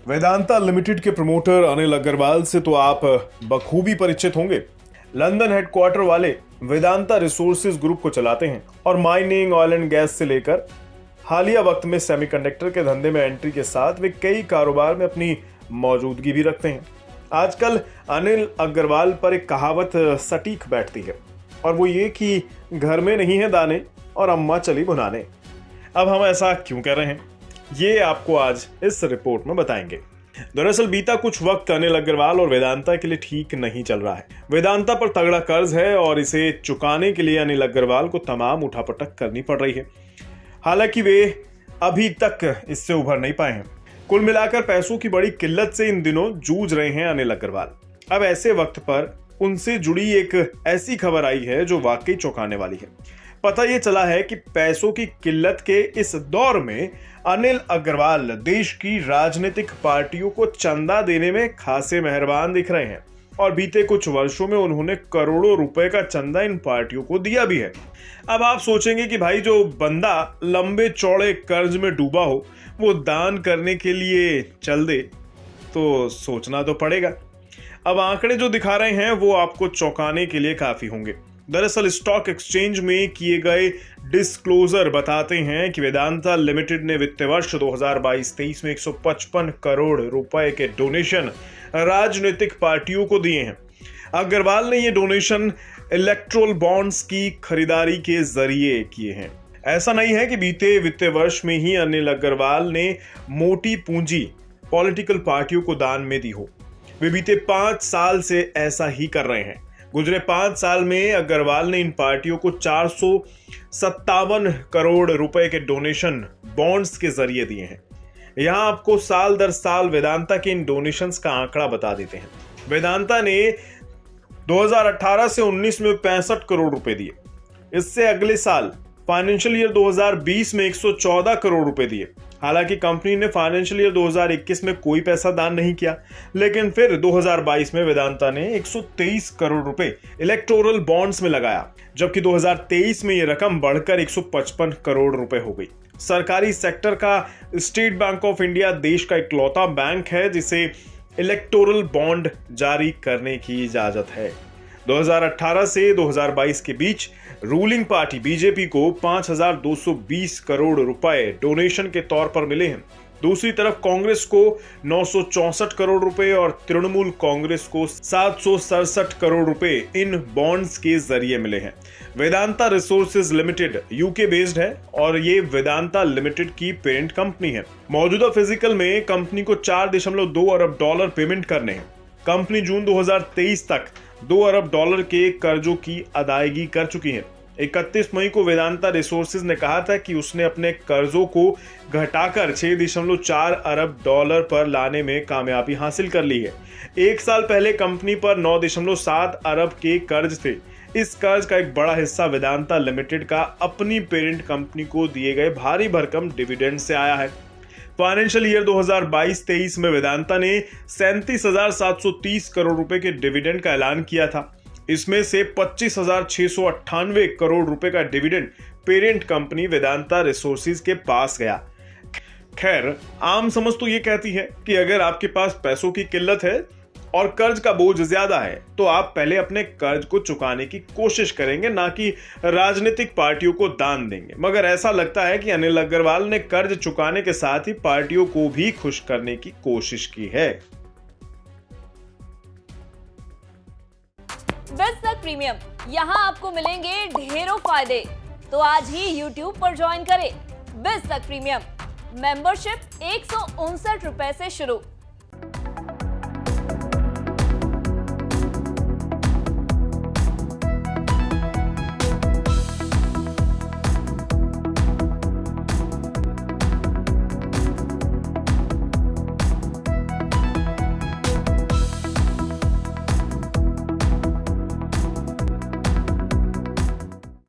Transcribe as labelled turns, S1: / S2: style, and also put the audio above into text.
S1: Vedanta limited के promoter Anil Agarwal से तो आप बखूबी परिचित होंगे। लंदन हेडक्वार्टर वाले वेदांता रिसोर्सेज ग्रुप को चलाते हैं और माइनिंग, ऑयल एंड गैस से लेकर हालिया वक्त में सेमीकंडक्टर के धंधे में एंट्री के साथ वे कई कारोबार में अपनी मौजूदगी भी रखते हैं। आजकल अनिल अग्रवाल पर एक कहावत सटीक बैठती है और वो ये कि घर में नहीं है दाने और अम्मा चली भुनाने। अब हम ऐसा क्यों कह रहे हैं, ये आपको आज इस रिपोर्ट में बताएंगे। दरअसल बीता कुछ वक्त अनिल अग्रवाल और वेदांता के लिए ठीक नहीं चल रहा है। वेदांता पर तगड़ा कर्ज है और इसे चुकाने के लिए अनिल अग्रवाल को तमाम उठापटक करनी पड़ रही है। हालांकि वे अभी तक इससे उभर नहीं पाए हैं। कुल मिलाकर पैसों की बड़ी किल्लत से इन दिनों जूझ रहे हैं अनिल अग्रवाल। अब ऐसे वक्त पर उनसे जुड़ी एक ऐसी खबर आई है जो वाकई चौंकाने वाली है। पता ये चला है कि पैसों की किल्लत के इस दौर में अनिल अग्रवाल देश की राजनीतिक पार्टियों को चंदा देने में खासे मेहरबान दिख रहे हैं और बीते कुछ वर्षों में उन्होंने करोड़ों रुपए का चंदा इन पार्टियों को दिया भी है। अब आप सोचेंगे कि भाई जो बंदा लंबे चौड़े कर्ज में डूबा हो वो दान करने के लिए चल दे, तो सोचना तो पड़ेगा। अब आंकड़े जो दिखा रहे हैं वो आपको चौंकाने के लिए काफी होंगे। दरअसल स्टॉक एक्सचेंज में किए गए डिस्क्लोजर बताते हैं कि वेदांता लिमिटेड ने वित्त वर्ष 2022-23 में 155 करोड़ रुपए के डोनेशन राजनीतिक पार्टियों को दिए हैं। अग्रवाल ने ये डोनेशन इलेक्टोरल बॉन्ड्स की खरीदारी के जरिए किए हैं। ऐसा नहीं है कि बीते वित्त वर्ष में ही अनिल अग्रवाल ने मोटी पूंजी पॉलिटिकल पार्टियों को दान में दी हो। वे बीते 5 साल से ऐसा ही कर रहे हैं। गुजरे 5 साल में अग्रवाल ने इन पार्टियों को 457 करोड़ रुपए के डोनेशन बॉन्ड्स के जरिए दिए हैं। यहां आपको साल दर साल वेदांता के इन डोनेशंस का आंकड़ा बता देते हैं। वेदांता ने 2018 से 19 में 65 करोड़ रुपए दिए। इससे अगले साल फाइनेंशियल ईयर 2020 में 114 करोड़ रुपए दिए। हालांकि कंपनी ने फाइनेंशियल ईयर 2021 में कोई पैसा दान नहीं किया, लेकिन फिर 2022 में वेदांता ने 123 करोड़ रुपए इलेक्टोरल बॉन्ड्स में लगाया, जबकि 2023 में यह रकम बढ़कर 155 करोड़ रुपए हो गई। सरकारी सेक्टर का स्टेट बैंक ऑफ इंडिया देश का इकलौता बैंक है जिसे इलेक्टोरल बॉन्ड जारी करने की इजाजत है। 2018 से 2022 के बीच रूलिंग पार्टी बीजेपी को 5,220 करोड़ रुपए डोनेशन के तौर पर मिले हैं। दूसरी तरफ कांग्रेस को 964 करोड़ रुपए और तृणमूल कांग्रेस को 767 करोड़ रुपए इन बॉन्ड्स के जरिए मिले हैं। Vedanta resources limited UK based है और ये वेदांता लिमिटेड की पेरेंट कंपनी है। मौजूदा फिजिकल में कंपनी को 4.2 अरब डॉलर पेमेंट करने हैं। कंपनी जून 2023 तक 2 अरब डॉलर के कर्जों की अदायगी कर चुकी है। 31 मई को वेदांता रिसोर्सेज ने कहा था कि उसने अपने कर्जों को घटाकर 6.4 अरब डॉलर पर लाने में कामयाबी हासिल कर ली है। एक साल पहले कंपनी पर 9.7 अरब के कर्ज थे। इस कर्ज का एक बड़ा हिस्सा वेदांता लिमिटेड का अपनी पेरेंट कंपनी को दिए गए भारी भरकम डिविडेंड से आया है। फाइनेंशियल ईयर 2022-23 में वेदांता ने 37,730 करोड़ रुपए के डिविडेंड का ऐलान किया था। इसमें से 25,698 करोड़ रुपए का dividend parent company Vedanta resources के पास गया। खैर, आम समझ तो ये कहती है कि अगर आपके पास पैसों की किल्लत है और कर्ज का बोझ ज्यादा है तो आप पहले अपने कर्ज को चुकाने की कोशिश करेंगे, ना कि राजनीतिक पार्टियों को दान देंगे। मगर ऐसा लगता है कि अनिल अग्रवाल ने कर्ज चुकाने के साथ ही पार्टियों को भी खुश करने की कोशिश की है।
S2: बिज़नेस प्रीमियम, यहाँ आपको मिलेंगे ढेरों फायदे। तो आज ही YouTube पर ज्वाइन करें। बिज़नेस प्रीमियम मेंबरशिप 159 रुपए से शुरू।